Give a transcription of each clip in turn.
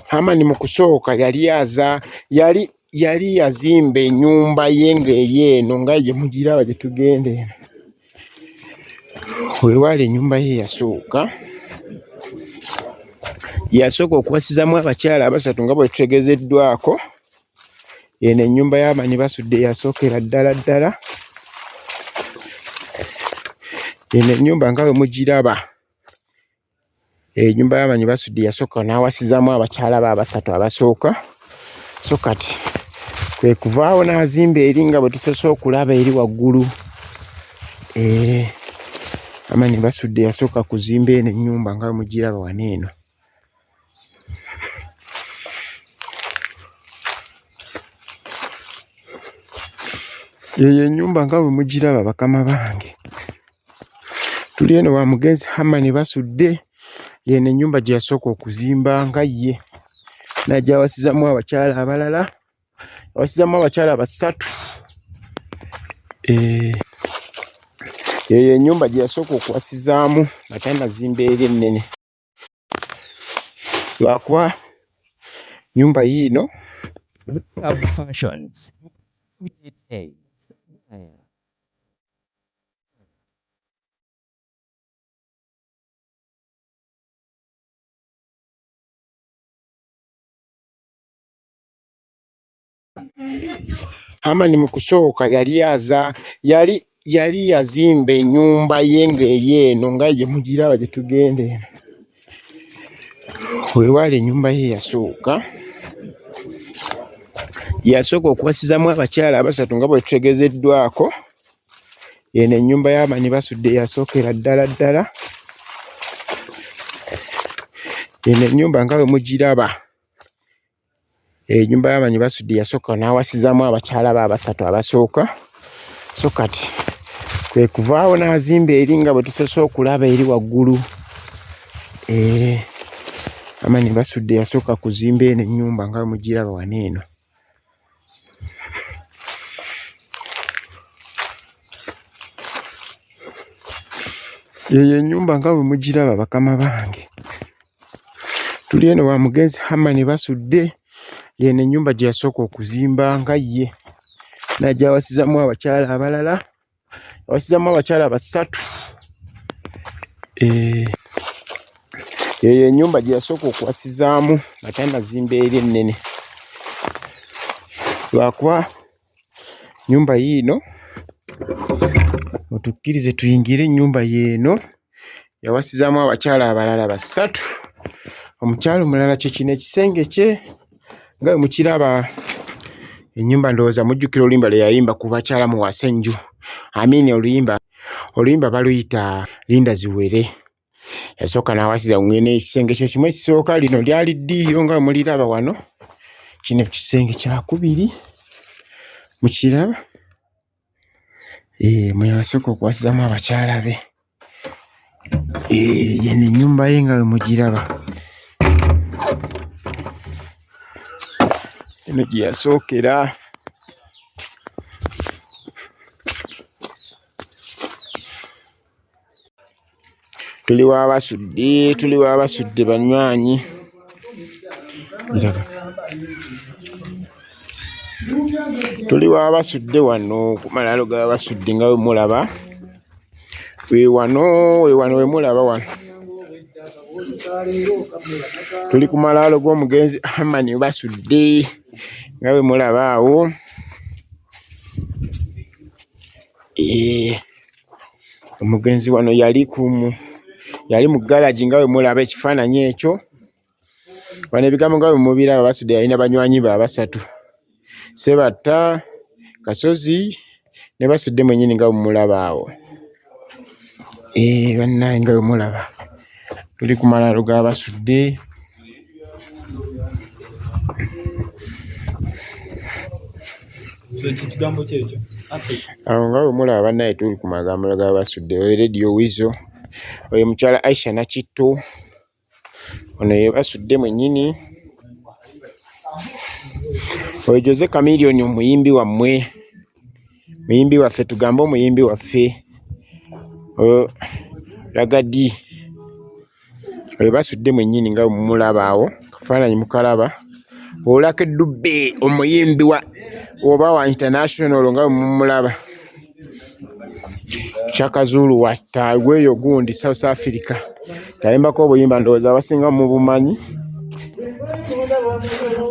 Hamani mu kusooka yali yazimba ennyumba ye ng'eyeno nga gye mugiraba gye tugenda eno. Weewale ennyumba ye yasooka okuwasizaamu abakyala abasatu nga bwe tutegeezeddwako. Eno ennyumba y'Amani Basudde yasookera ddala. Eno ennyumba nga bwe mugiraba, ennyumba y'Amani Basudde yasooka n'awasizaamu abakyala be abasatu abasooka, so kati kwe kuvaawo n'azimba eri nga bwe tusose okulaba eri waggulu. Amani Basudde yasooka kuzimba eno ennyumba nga bwe mugiraba wano eno. Eyo ennyumba nga bwe mugiraba bakama bange. Tuli eno wa mugenzi Amani Basudde, yeno ennyumba gye yasooka okuzimba nga ye. N'ajja awasizaamu abakyala abalala, awasizaamu abakyala basatu. Eyo ennyumba gye yasooka okuwasizaamu nga tannazimba eri ennene. Lwakuba nnyumba yiino Amani mu kusooka yali yazimba ennyumba ye ng'eyeno nga gye mugiraba gye tugenda eno. Weewale ennyumba ye yasooka okuwasizaamu abakyala abasatu nga bwe tutegeezeddwako. Eno ennyumba y'Amani Basudde yasookera ddala. Eno ennyumba nga bwe mugiraba, ennyumba y'Amani Basudde yasooka n'awasizaamu abakyala be abasatu abasooka, so kati kwe kuvaawo n'azimba eri nga bwe tusose okulaba eri waggulu. Amani Basudde yasooka kuzimba eno ennyumba nga bwe mugiraba wano eno. Eyo ennyumba nga bwe mugiraba bakama bange. Tuli eno wa mugenzi Amani Basudde, yeno ennyumba gye yasooka okuzimba nga ye. N'ajja awasizaamu abakyala abalala, awasizaamu abakyala basatu. Eyo ennyumba gye yasooka okuwasizaamu nga tannazimba eri ennene. Lwakuba nnyumba yiino, mutukkirize tuyingire ennyumba yeeno, yawasizaamu abakyala abalala basatu. Omukyala omulala kye kino ekisenge kye nga bwe mukiraba. Ennyumba ndowooza mujjukira oluyimba lwe yayimba ku bakyala mu Wasenju. Oluyimba baluyita Linda Ziwere. Yasooka n'awasiza ng'eno ekisenge kye kimu ekisooka, lino lyali ddiiro nga bwe muliraba wano. Kino kisenge kyakubiri, mukiraba? Mwe yasooka okuwasizaamu abakyala be. Yeno ennyumba ye nga bwe mugiraba. Eno gye yasookera. Tuli w'Abasudde banywanyi. Tuli w'Abasudde wano ku malaalo g'Abasudde nga bwe mulaba. Weewano we mulaba wano. Tuli ku malaalo g'omugenzi Amani Basudde nga bwe mulaba awo. Omugenzi wano yali mu garagi nga bwe mulaba ekifaananyi ekyo. Wano ebigambo nga bwe mubiraba, Basudde yalina banywanyi be abasatu. Ssebatta, Kasozi ne Basudde mwennyini nga bwe mulaba awo. Bannange nga bwe mulaba. Tuli ku malaalo g'Abasudde. Awo nga bwe mulaba bannange, tuli ku magambo g'Abasudde. Oyo Radio Wizo, oyo mukyala Aisha Nakitto, ono ye Basudde mwennyini. Oyo Jose Chameleone, omuyimbi wammwe, muyimbi waffe, tugambe omuyimbi waffe. Oyo Ragadi, oyo basudde mwennyini nga mumulaba awo kafaananyi mukalaba Lucky Dube omuyimbi oba wa international nga mumulaba Chaka Zulu watta gweyo gundi South Africa tayimbako obuyimba ndowooza abasinga mu bumanyi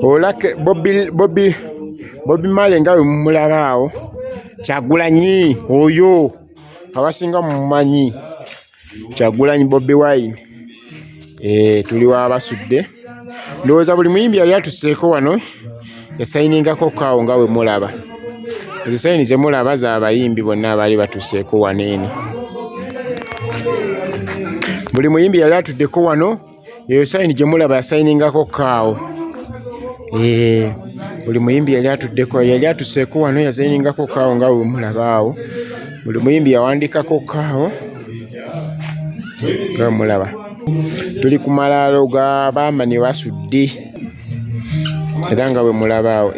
Lucky Bobby Marley nga mumulaba awo Kyagulanyi oyo abasinga mu mumanyi Kyagulanyi Bobi Wine tuli wa basudde ndowooza buli muyimbi yali atusseeko wano yasayiningako kaawo nga bwe mulaba ezo sayini ze mulaba z'abayimbi bonna abaali batusseeko wano eno buli muyimbi yali atuddeko wano eyo sayini gye mulaba yasayiningako kaawo buli muyimbi yali atusseeko wano yasayiningako kaawo nga bwe mulaba awo buli muyimbi yawandiikako kaawo nga bwe mulaba tuli ku malaalo ga Baamani basudde era nga bwe mulaba awo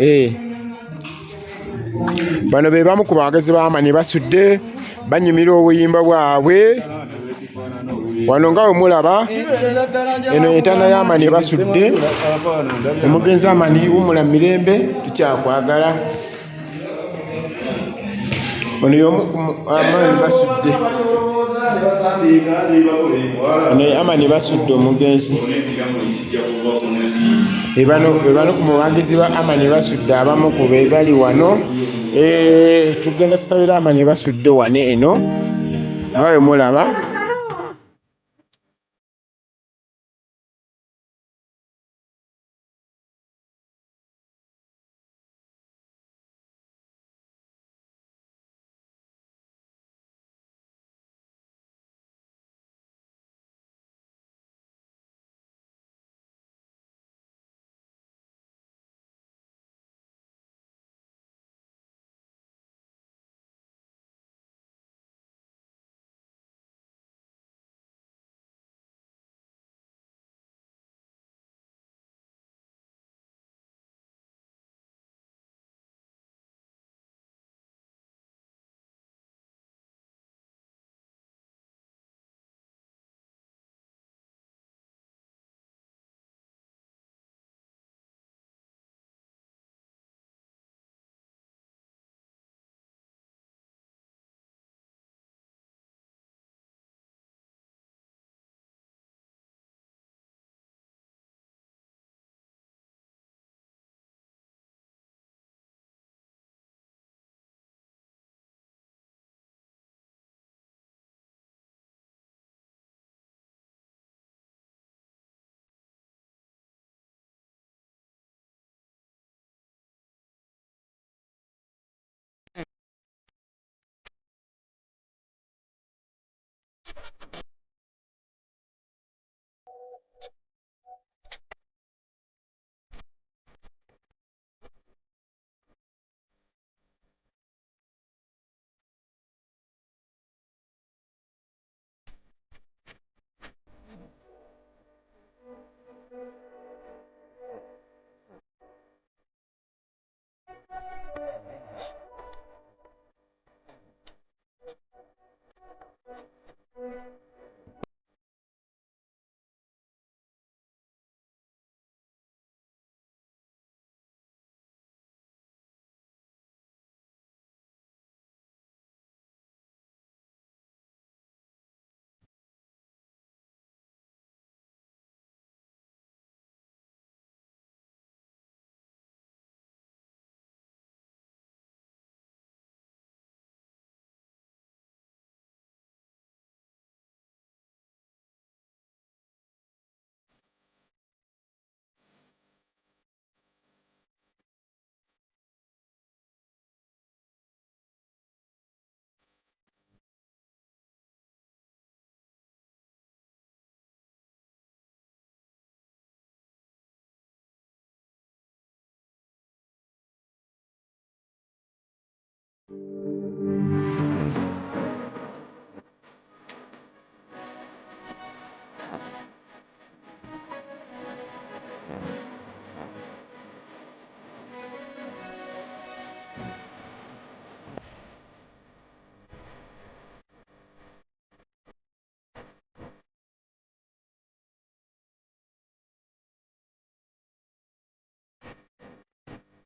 bano be bamu ku bagezi Baamani basudde banyumira obuyimba bwabwe wano nga bwe mulaba eno entaana y'Amani basudde omugenzi Amani wumula mirembe tukyakwagala ono y'omu ku Amani basudde Amani basudde omugenzi bano ku muwandizi ba Amani basudde abamu ku be bali wano tugenda tutabira Amani basudde wano eno nga bwe mulaba